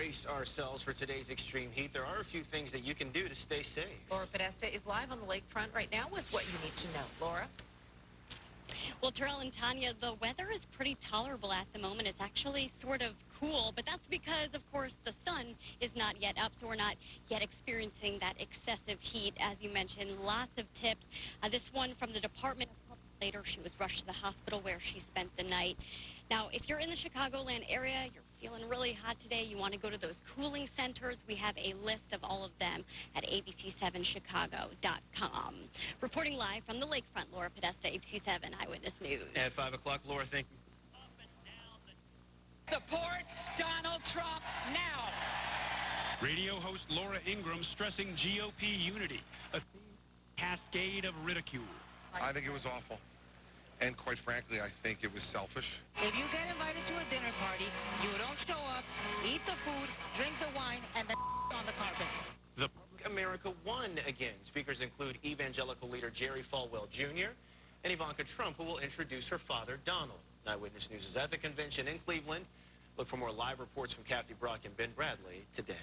brace ourselves for today's extreme heat, there are a few things that you can do to stay safe. Laura Podesta is live on the lakefront right now with what you need to know. Laura? Well, Terrell and Tanya, the weather is pretty tolerable at the moment. It's actually sort of cool, but that's because, of course, the sun is not yet up, so we're not yet experiencing that excessive heat. As you mentioned, lots of tips. This one from the Department of Health. Later, she was rushed to the hospital where she spent the night. Now, if you're in the Chicagoland area, you're feeling really hot today, you want to go to those cooling centers, we have a list of all of them at abc7chicago.com. Reporting live from the lakefront, Laura Podesta, ABC7 Eyewitness News. At 5 o'clock, Laura, thank you. Support Donald Trump now. Radio host Laura Ingraham stressing GOP unity, a cascade of ridicule. I think it was awful. And quite frankly, I think it was selfish. If you get invited to a dinner party, you don't show up, eat the food, drink the wine, and then on the carpet. The America won again. Speakers include evangelical leader Jerry Falwell Jr. and Ivanka Trump, who will introduce her father, Donald. Eyewitness News is at the convention in Cleveland. Look for more live reports from Kathy Brock and Ben Bradley today.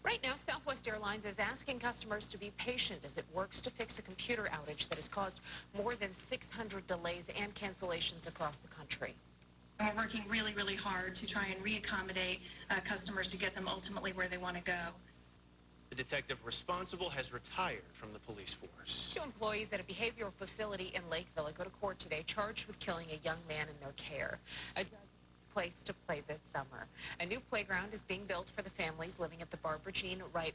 Right now, Southwest Airlines is asking customers to be patient as it works to fix a computer outage that has caused more than 600 delays and cancellations across the country. We're working really, really hard to try and reaccommodate customers to get them ultimately where they want to go. The detective responsible has retired from the police force. 2 employees at a behavioral facility in Lakeville go to court today charged with killing a young man in their care. A place to play this summer. A new playground is being built for the families living at the Barbara Jean Wright.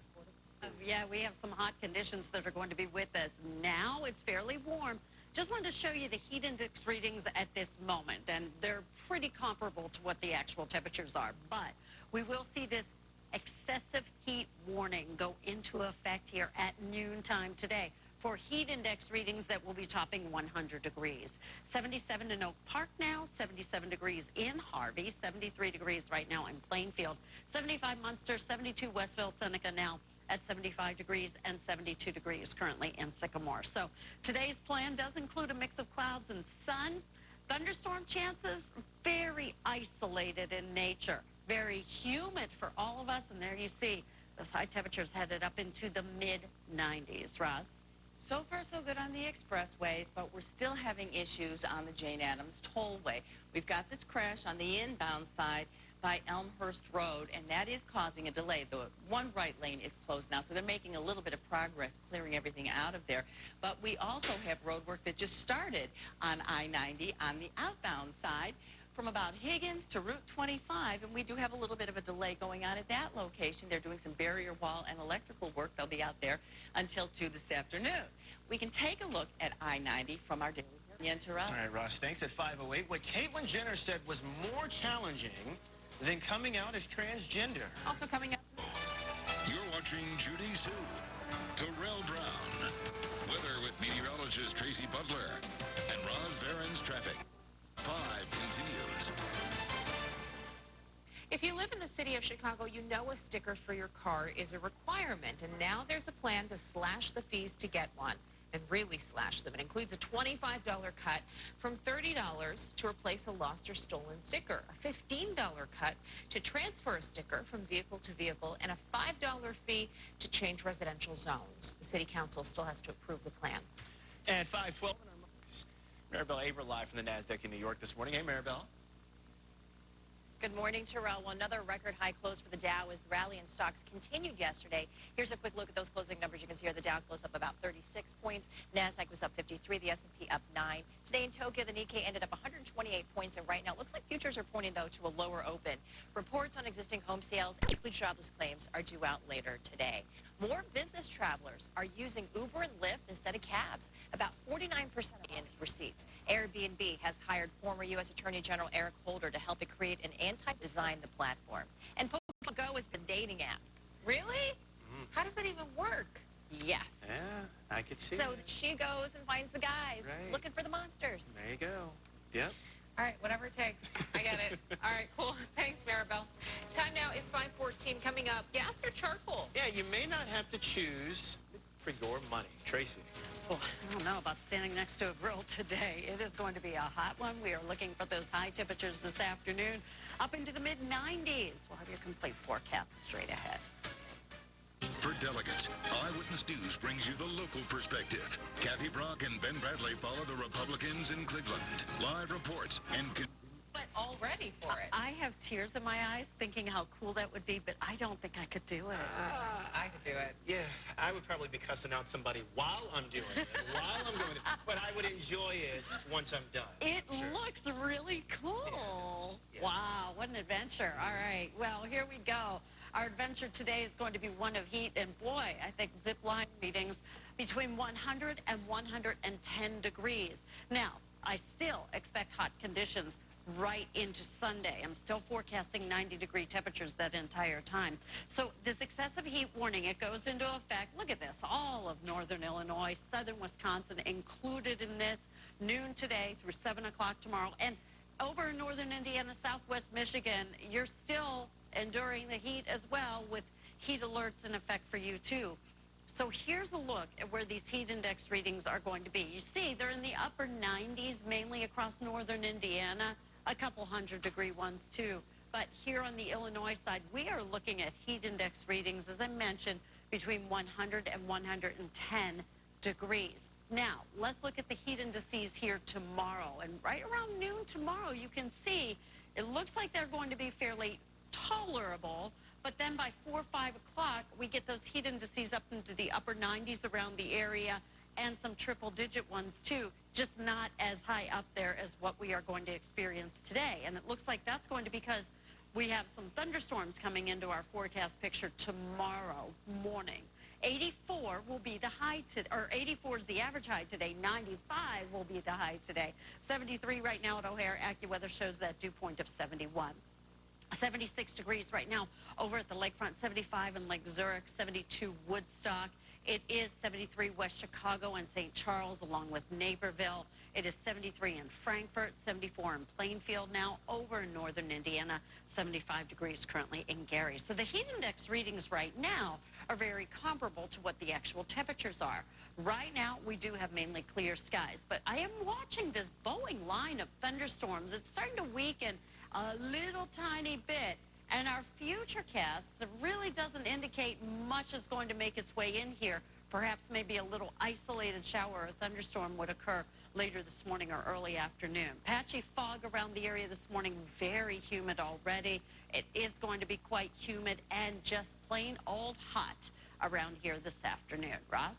Yeah, we have some hot conditions that are going to be with us. Now it's fairly warm. Just wanted to show you the heat index readings at this moment, and they're pretty comparable to what the actual temperatures are. But we will see this excessive heat warning go into effect here at noontime today for heat index readings that will be topping 100 degrees. 77 in Oak Park now, 77 degrees in Harvey, 73 degrees right now in Plainfield, 75 Munster, 72 Westville, Seneca now at 75 degrees and 72 degrees currently in Sycamore. So today's plan does include a mix of clouds and sun. Thunderstorm chances, very isolated in nature, very humid for all of us. And there you see those high temperatures headed up into the mid-90s. Roz? So far, so good on the expressways, but we're still having issues on the Jane Addams Tollway. We've got this crash on the inbound side by Elmhurst Road, and that is causing a delay. The one right lane is closed now, so they're making a little bit of progress clearing everything out of there. But we also have road work that just started on I-90 on the outbound side from about Higgins to Route 25, and we do have a little bit of a delay going on at that location. They're doing some barrier wall and electrical work. They'll be out there until 2 this afternoon. We can take a look at I-90 from our daily Terrell. All right, Ross, thanks. At 5:08, what Caitlyn Jenner said was more challenging than coming out as transgender. Also coming up. You're watching Judy Sue, Terrell Brown, weather with meteorologist Tracy Butler, and Roz Barron's traffic. 5 continues. If you live in the city of Chicago, you know a sticker for your car is a requirement, and now there's a plan to slash the fees to get one, and really slash them. It includes a $25 cut from $30 to replace a lost or stolen sticker, a $15 cut to transfer a sticker from vehicle to vehicle, and a $5 fee to change residential zones. The city council still has to approve the plan. At 5:12, Maribel Aber live from the NASDAQ in New York this morning. Hey, Maribel. Good morning, Terrell. Well, another record high close for the Dow as the rally in stocks continued yesterday. Here's a quick look at those closing numbers. You can see here the Dow closed up about 36 points. NASDAQ was up 53. The S&P up 9. Today in Tokyo, the Nikkei ended up 128 points. And right now, it looks like futures are pointing, though, to a lower open. Reports on existing home sales and weekly jobless claims are due out later today. More business travelers are using Uber and Lyft instead of cabs. About 49% in receipts. Airbnb has hired former U.S. Attorney General Eric Holder to help it create an anti-design the platform. And Pokemon Go is the dating app. Really? How does that even work? Yes. Yeah, I could see So it. she goes and finds the guys Right. looking for the monsters. There you go. Yep. All right, whatever it takes. I get it. All right, cool. Thanks, Maribel. Time now is 5:14. Coming up, gas or charcoal? Yeah, you may not have to choose for your money. Tracy. Well, I don't know about standing next to a grill today. It is going to be a hot one. We are looking for those high temperatures this afternoon, up into the mid-90s. We'll have your complete forecast straight ahead. For delegates, Eyewitness News brings you the local perspective. Kathy Brock and Ben Bradley follow the Republicans in Cleveland. Live reports and... But all ready for it. I have tears in my eyes thinking how cool that would be, but I don't think I could do it. I could do it. Yeah, I would probably be cussing out somebody while I'm doing it, but I would enjoy it once I'm done. It looks really cool. Yeah. Wow, what an adventure. All right, well, here we go. Our adventure today is going to be one of heat, and boy, I think zip line readings between 100 and 110 degrees. Now, I still expect hot conditions right into Sunday. I'm still forecasting 90-degree temperatures that entire time. So this excessive heat warning, it goes into effect. Look at this, all of northern Illinois, southern Wisconsin included in this, noon today through 7 o'clock tomorrow. And over in northern Indiana, southwest Michigan, you're still enduring the heat as well, with heat alerts in effect for you too. So here's a look at where these heat index readings are going to be. You see, they're in the upper 90s, mainly across northern Indiana, a couple 100-degree ones too. But here on the Illinois side, we are looking at heat index readings, as I mentioned, between 100 and 110 degrees. Now, let's look at the heat indices here tomorrow. And right around noon tomorrow, you can see it looks like they're going to be fairly tolerable. But then by 4 or 5 o'clock, we get those heat indices up into the upper 90s around the area, and some triple-digit ones too, just not as high up there as what we are going to experience today. And it looks like that's going to be because we have some thunderstorms coming into our forecast picture tomorrow morning. 84 will be the high, or 84 is the average high today. 95 will be the high today. 73 right now at O'Hare. AccuWeather shows that dew point of 71. 76 degrees right now over at the lakefront, 75 in Lake Zurich, 72 Woodstock. It is 73 West Chicago and St. Charles, along with Naperville. It is 73 in Frankfort, 74 in Plainfield now, over in northern Indiana, 75 degrees currently in Gary. So the heat index readings right now are very comparable to what the actual temperatures are. Right now, we do have mainly clear skies, but I am watching this Boeing line of thunderstorms. It's starting to weaken a little tiny bit. And our futurecast really doesn't indicate much is going to make its way in here. Perhaps maybe a little isolated shower or thunderstorm would occur later this morning or early afternoon. Patchy fog around the area this morning, very humid already. It is going to be quite humid and just plain old hot around here this afternoon. Ross?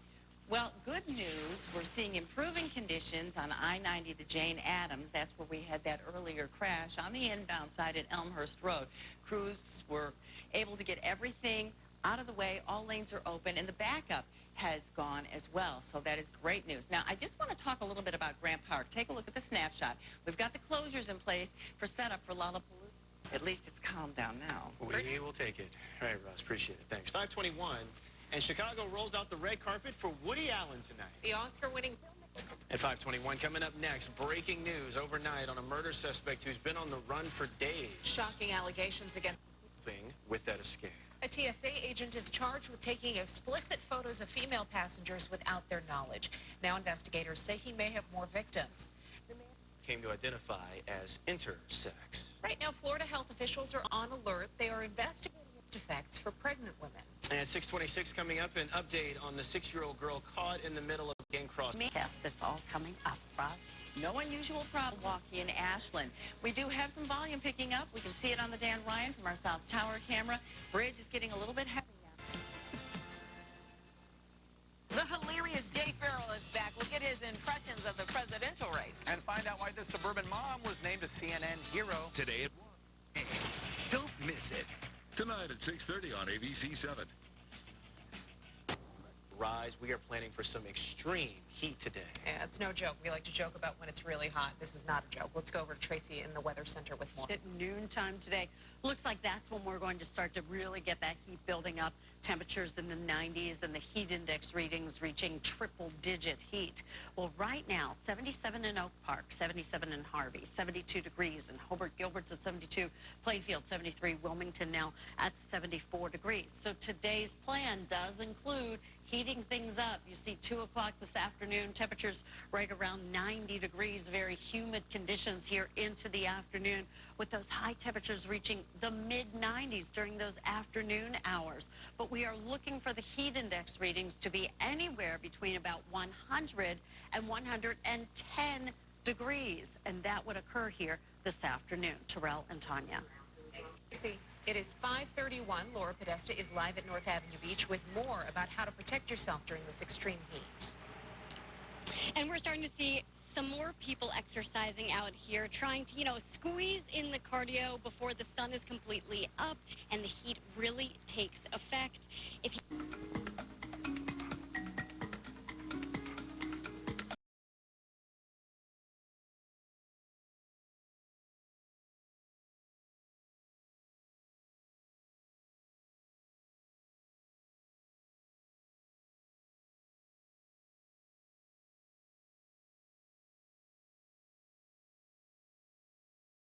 Well, good news. We're seeing improving conditions on I-90 to Jane Addams. That's where we had that earlier crash on the inbound side at Elmhurst Road. Crews were able to get everything out of the way. All lanes are open, and the backup has gone as well. So that is great news. Now, I just want to talk a little bit about Grant Park. Take a look at the snapshot. We've got the closures in place for setup for Lollapalooza. At least it's calmed down now. We will take it. All right, Russ, appreciate it. Thanks. 521. And Chicago rolls out the red carpet for Woody Allen tonight. The Oscar-winning At 521, coming up next, breaking news overnight on a murder suspect who's been on the run for days. shocking allegations against With that escape. a TSA agent is charged with taking explicit photos of female passengers without their knowledge. Now investigators say he may have more victims. The man Came to identify as intersex. Right now, Florida health officials are on alert. They are investigating effects for pregnant women. And at 626 coming up, an update on the 6-year-old girl caught in the middle of a gang cross. That's all coming up, Ross. No unusual problem walking in Ashland. We do have some volume picking up. We can see it on the Dan Ryan from our South Tower camera. Bridge is getting a little bit heavy. The hilarious Jay Farrell is back. We'll get his impressions of the presidential race. And find out why the suburban mom was named a CNN hero. Today at 1. Don't miss it. Tonight at 6:30 on ABC 7. Rise. We are planning for some extreme heat today. Yeah, it's no joke. We like to joke about when it's really hot. This is not a joke. Let's go over to Tracy in the Weather Center with more. At noontime today, looks like that's when we're going to start to really get that heat building up. Temperatures in the 90s and the heat index readings reaching triple-digit heat. Well, right now, 77 in Oak Park, 77 in Harvey, 72 degrees in Hobart. Gilbert's at 72, Plainfield 73, Wilmington now at 74 degrees. So today's plan does include heating things up. You see 2 o'clock this afternoon, temperatures right around 90 degrees, very humid conditions here into the afternoon, with those high temperatures reaching the mid-90s during those afternoon hours. But we are looking for the heat index readings to be anywhere between about 100 and 110 degrees, and that would occur here this afternoon. Terrell and Tanya. See, it is 5:31. Laura Podesta is live at North Avenue Beach with more about how to protect yourself during this extreme heat. And we're starting to see some more people exercising out here, trying to, squeeze in the cardio before the sun is completely up and the heat really takes effect. If you